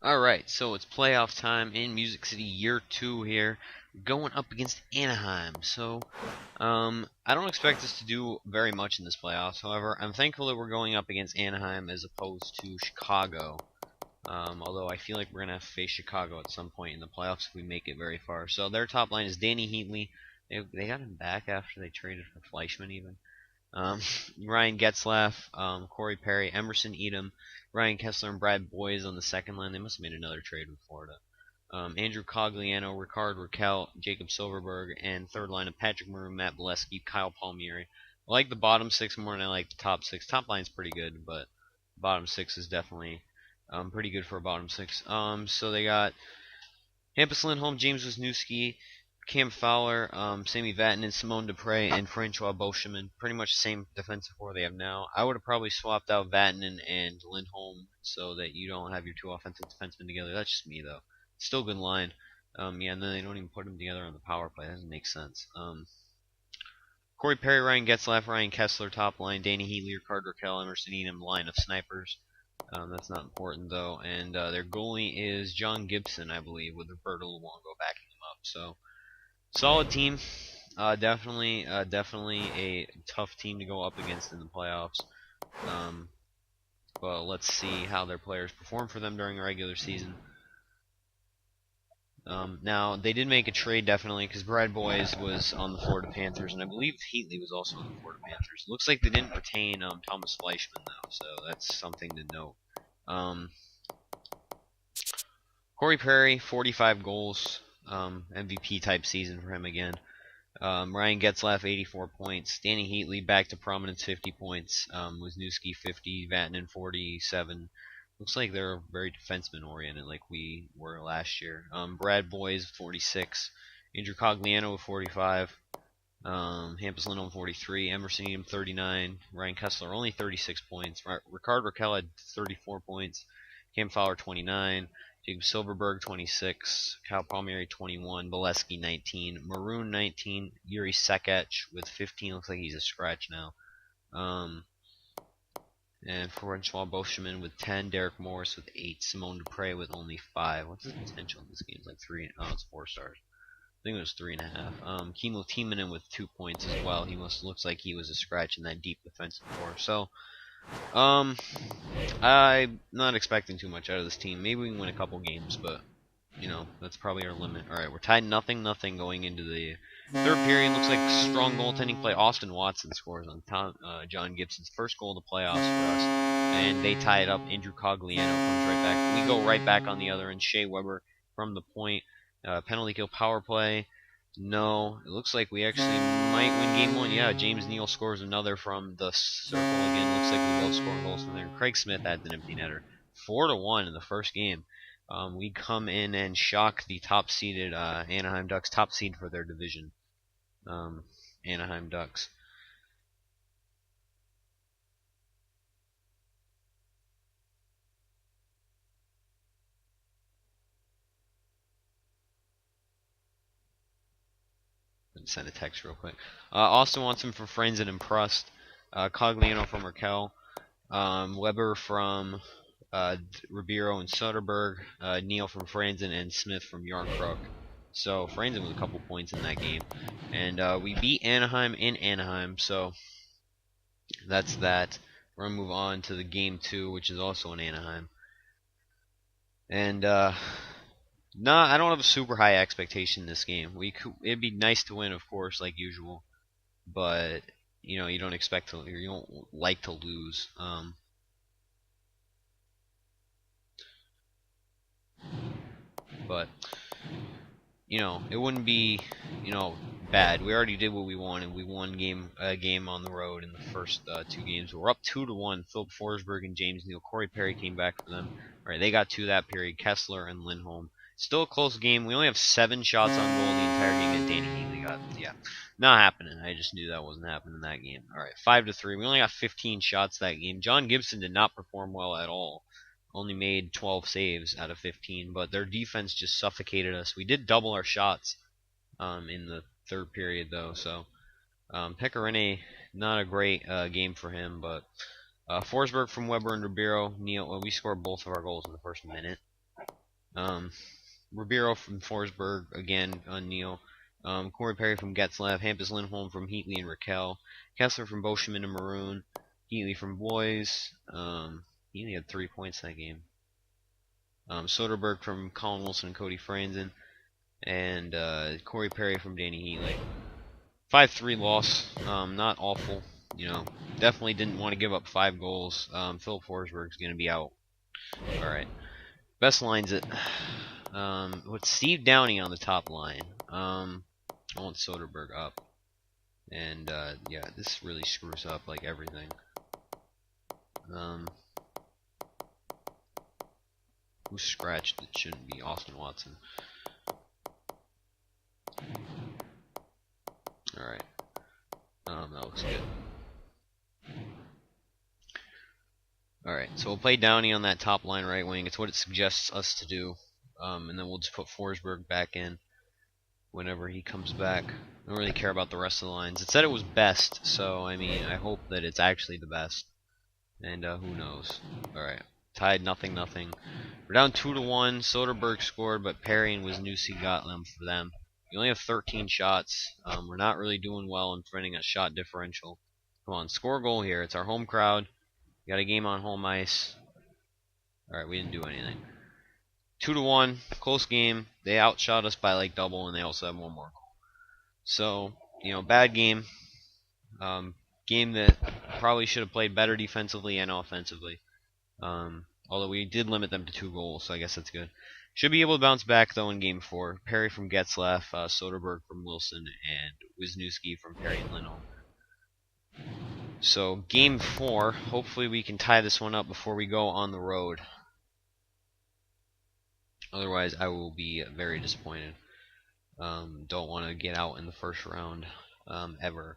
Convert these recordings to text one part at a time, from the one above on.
Alright, so it's playoff time in Music City Year 2 here, going up against Anaheim. I don't expect us to do very much in this playoffs. However, I'm thankful that we're going up against Anaheim as opposed to Chicago. Although I feel like we're going to face Chicago at some point in the playoffs if we make it very far. So their top line is Danny Heatley. They got him back after they traded for Fleischman even. Um, Ryan Getzlaff, Corey Perry, Emerson Edom, Ryan Kessler, and Brad Boyes on the second line. They must have made another trade with Florida. Andrew Cogliano, Ricard Raquel, Jacob Silverberg, and third line of Patrick Maroon, Matt Bolesky, Kyle Palmieri. I like the bottom six more than I like the top six. Top line's pretty good, but bottom six is definitely pretty good for a bottom six. So they got Hampus Lindholm, James Wisniewski, Cam Fowler, Sammy Vatanen, Simone Dupre, and Francois Beauchemin. Pretty much the same defensive core they have now. I would have probably swapped out Vatanen and Lindholm so that you don't have your two offensive defensemen together. That's just me, though. Still good line. Yeah, and then they don't even put them together on the power play. That doesn't make sense. Corey Perry, Ryan Getzlaff, Ryan Kessler, top line. Danny Heatley, Rickard Raquel, Emerson Edom, line of snipers. That's not important, though. And their goalie is John Gibson, I believe, with Roberto Luongo backing him up. So, solid team. Definitely a tough team to go up against in the playoffs. But let's see how their players perform for them during the regular season. Now, they did make a trade, definitely, because Brad Boyes was on the Florida Panthers, and I believe Heatley was also on the Florida Panthers. Looks like they didn't retain Thomas Fleischman, though, so that's something to note. Corey Perry, 45 goals, MVP-type season for him again. Ryan Getzlaff, 84 points. Danny Heatley, back to prominence, 50 points. Wisniewski, 50. Vatanen, 47. Looks like they're very defenseman-oriented like we were last year. Brad Boyes, 46. Andrew Cogliano, 45. Hampus Lindholm, 43. Emerson Edom, 39. Ryan Kessler, only 36 points. Ricard Raquel had 34 points. Cam Fowler, 29. Jacob Silverberg, 26. Kyle Palmieri, 21. Bolesky, 19. Maroon, 19. Yuri Sekech with 15. Looks like he's a scratch now. And Francois Beauchemin with 10. Derek Morris with 8. Simone Dupre with only 5. What's his potential in this game? It's like 3. Oh, it's 4 stars. I think it was 3.5. Kimmo Timonen with 2 points as well. He looks like he was a scratch in that deep defensive core. So, I'm not expecting too much out of this team. Maybe we can win a couple games, but that's probably our limit. All right, we're tied 0-0 going into the third period. Looks like strong goaltending play. Austin Watson scores on John Gibson's first goal of the playoffs for us, and they tie it up. Andrew Cogliano comes right back. We go right back on the other end. Shea Weber from the point. Penalty kill power play. No, it looks like we actually might win game one. Yeah, James Neal scores another from the circle again. Looks like we both score goals from there. Craig Smith had an empty netter. 4-1 in the first game. We come in and shock the top-seeded Anaheim Ducks, top seed for their division. Anaheim Ducks. Send a text real quick. Austin wants him for Friends and Impressed. Cogliano from Raquel. Weber from Ribeiro and Soderberg. Neal from Franzen and Smith from Yarncrook. So Franzen with a couple points in that game. And we beat Anaheim in Anaheim, so that's that. We're going to move on to the game 2, which is also in Anaheim. And I don't have a super high expectation in this game. It'd be nice to win, of course, like usual, but you don't expect to, you don't like to lose. But it wouldn't be bad. We already did what we wanted. We won a game on the road in the first 2 games. We're up 2-1. Philip Forsberg and James Neal. Corey Perry came back for them. All right, they got 2 that period. Kessler and Lindholm. Still a close game. We only have 7 shots on goal the entire game, and Danny Heatley got, not happening. I just knew that wasn't happening in that game. All right, 5-3. We only got 15 shots that game. John Gibson did not perform well at all. Only made 12 saves out of 15, but their defense just suffocated us. We did double our shots in the third period, though. So Pecorine, not a great game for him, but Forsberg from Weber and Ribeiro. Neal, we scored both of our goals in the first minute. Ribeiro from Forsberg, again, on Neal. Corey Perry from Getzlav, Hampus Lindholm from Heatley and Raquel, Kessler from Boschman and Maroon, Heatley from Boys. Heatley had 3 points that game. Soderberg from Colin Wilson and Cody Franzen, and Corey Perry from Danny Heatley. 5-3 loss, not awful. Definitely didn't want to give up 5 goals. Philip Forsberg's going to be out. All right, best lines it. With Steve Downey on the top line. I want Soderberg up. And, yeah, this really screws up, like, everything. Who's scratched? It shouldn't be Austin Watson. Alright. That looks good. Alright, so we'll play Downey on that top line right wing. It's what it suggests us to do. And then we'll just put Forsberg back in whenever he comes back. I don't really care about the rest of the lines. It said it was best, so I mean, I hope that it's actually the best. And who knows? All right, tied 0-0. We're down 2-1. Soderberg scored, but Perry and Wisniewski got them for them. We only have 13 shots. We're not really doing well in finding a shot differential. Come on, score a goal here. It's our home crowd. We got a game on home ice. All right, we didn't do anything. 2-1, close game. They outshot us by like double, and they also have one more goal. So, bad game. Game that probably should have played better defensively and offensively. Although we did limit them to 2 goals, so I guess that's good. Should be able to bounce back, though, in Game 4. Perry from Getzlaff, Soderberg from Wilson, and Wisniewski from Perry and Lindholm. So, Game 4, hopefully we can tie this one up before we go on the road. Otherwise, I will be very disappointed. Don't want to get out in the first round ever.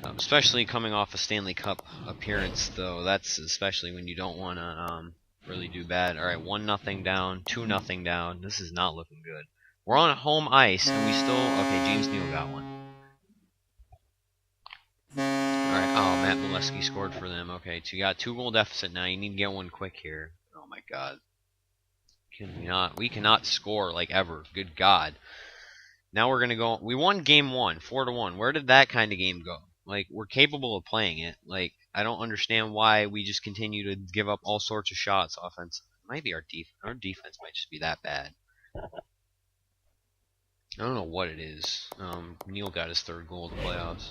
Especially coming off a Stanley Cup appearance, though. That's especially when you don't want to really do bad. Alright, 1-0 down, 2-0 down. This is not looking good. We're on home ice, and we still... Okay, James Neal got one. Alright, oh, Matt Molesky scored for them. Okay, so you got 2-goal deficit now. You need to get one quick here. Oh my god. We cannot score like ever. Good God. Now we're gonna go. We won Game 1, 4-1. Where did that kind of game go? Like, we're capable of playing it. Like, I don't understand why we just continue to give up all sorts of shots. Offense might be our defense might just be that bad. I don't know what it is. Neal got his 3rd goal of the playoffs.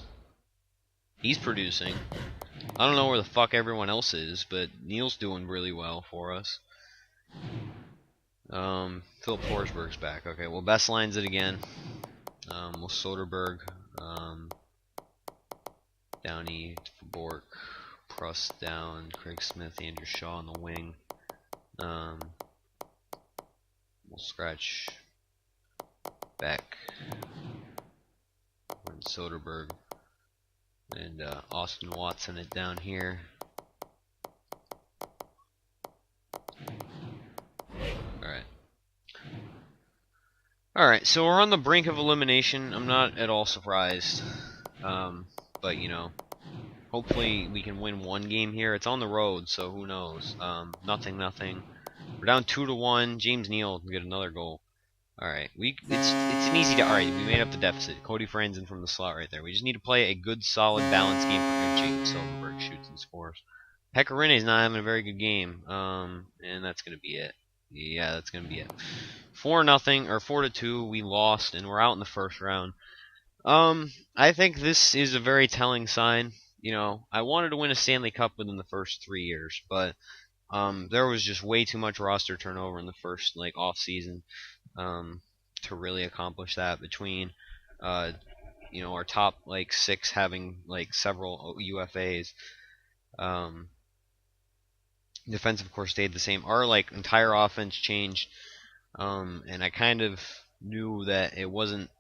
He's producing. I don't know where the fuck everyone else is, but Neal's doing really well for us. Philip Forsberg's back. Okay, well, best lines it again. Well, Soderberg, Downey, Bork, Pruss down, Craig Smith, Andrew Shaw on the wing. We'll scratch back Soderberg and Austin Watson it down here. Alright, so we're on the brink of elimination. I'm not at all surprised. But, hopefully we can win one game here. It's on the road, so who knows. 0-0. We're down 2-1. James Neal can get another goal. Alright, it's an easy... Alright, we made up the deficit. Cody Franzen from the slot right there. We just need to play a good, solid, balanced game for James Silverberg shoots and scores. Pekarine's not having a very good game. And that's going to be it. Yeah, that's going to be it. 4-0 or 4-2, we lost, and we're out in the first round. I think this is a very telling sign. I wanted to win a Stanley Cup within the first 3 years, but there was just way too much roster turnover in the first off season to really accomplish that. Between our top 6 having several UFAs. Defensive core stayed the same. Our entire offense changed. And I kind of knew that it wasn't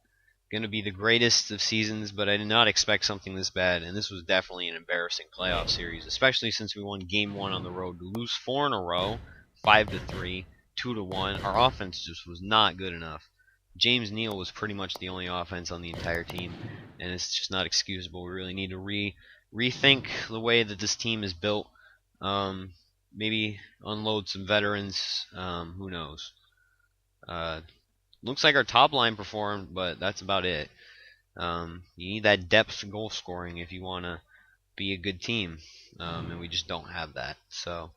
going to be the greatest of seasons, but I did not expect something this bad, and this was definitely an embarrassing playoff series, especially since we won Game 1 on the road. To lose 4 in a row, 5-3, 2-1, our offense just was not good enough. James Neal was pretty much the only offense on the entire team, and it's just not excusable. We really need to rethink the way that this team is built. Maybe unload some veterans. Who knows? Looks like our top line performed, but that's about it. You need that depth goal scoring if you want to be a good team, and we just don't have that. So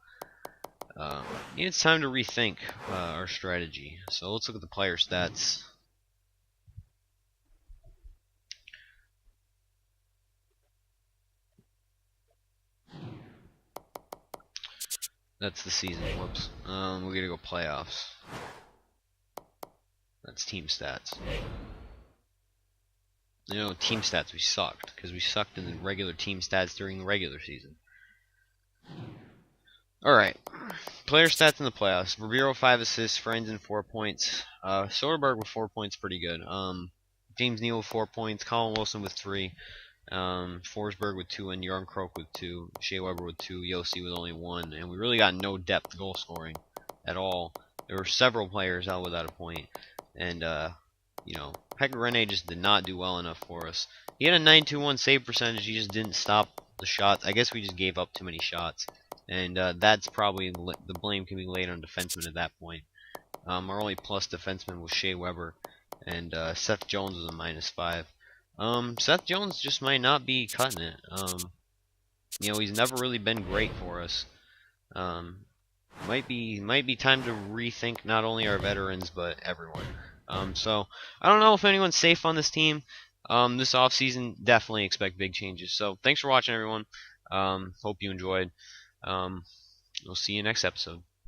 it's time to rethink our strategy. So let's look at the player stats. That's the season. Whoops. We're gonna go playoffs. That's team stats. Team stats, we sucked because we sucked in the regular team stats during the regular season. All right, player stats in the playoffs: Rivero 5 assists, Franzen 4 points, Soderberg with 4 points, pretty good. James Neal with 4 points, Colin Wilson with 3, Forsberg with 2, and Yarn Croak with 2, Shea Weber with 2, Yossi with only 1, and we really got no depth goal scoring at all. There were several players out without a point, and Pekka Rinne just did not do well enough for us. He had a 921 save percentage. He just didn't stop the shots. I guess we just gave up too many shots, and that's probably the blame can be laid on defensemen at that point. Our only plus defenseman was Shea Weber, and Seth Jones was a -5. Seth Jones just might not be cutting it. He's never really been great for us. Might be time to rethink not only our veterans but everyone. So I don't know if anyone's safe on this team. This offseason, definitely expect big changes. So thanks for watching, everyone. Hope you enjoyed. We'll see you next episode.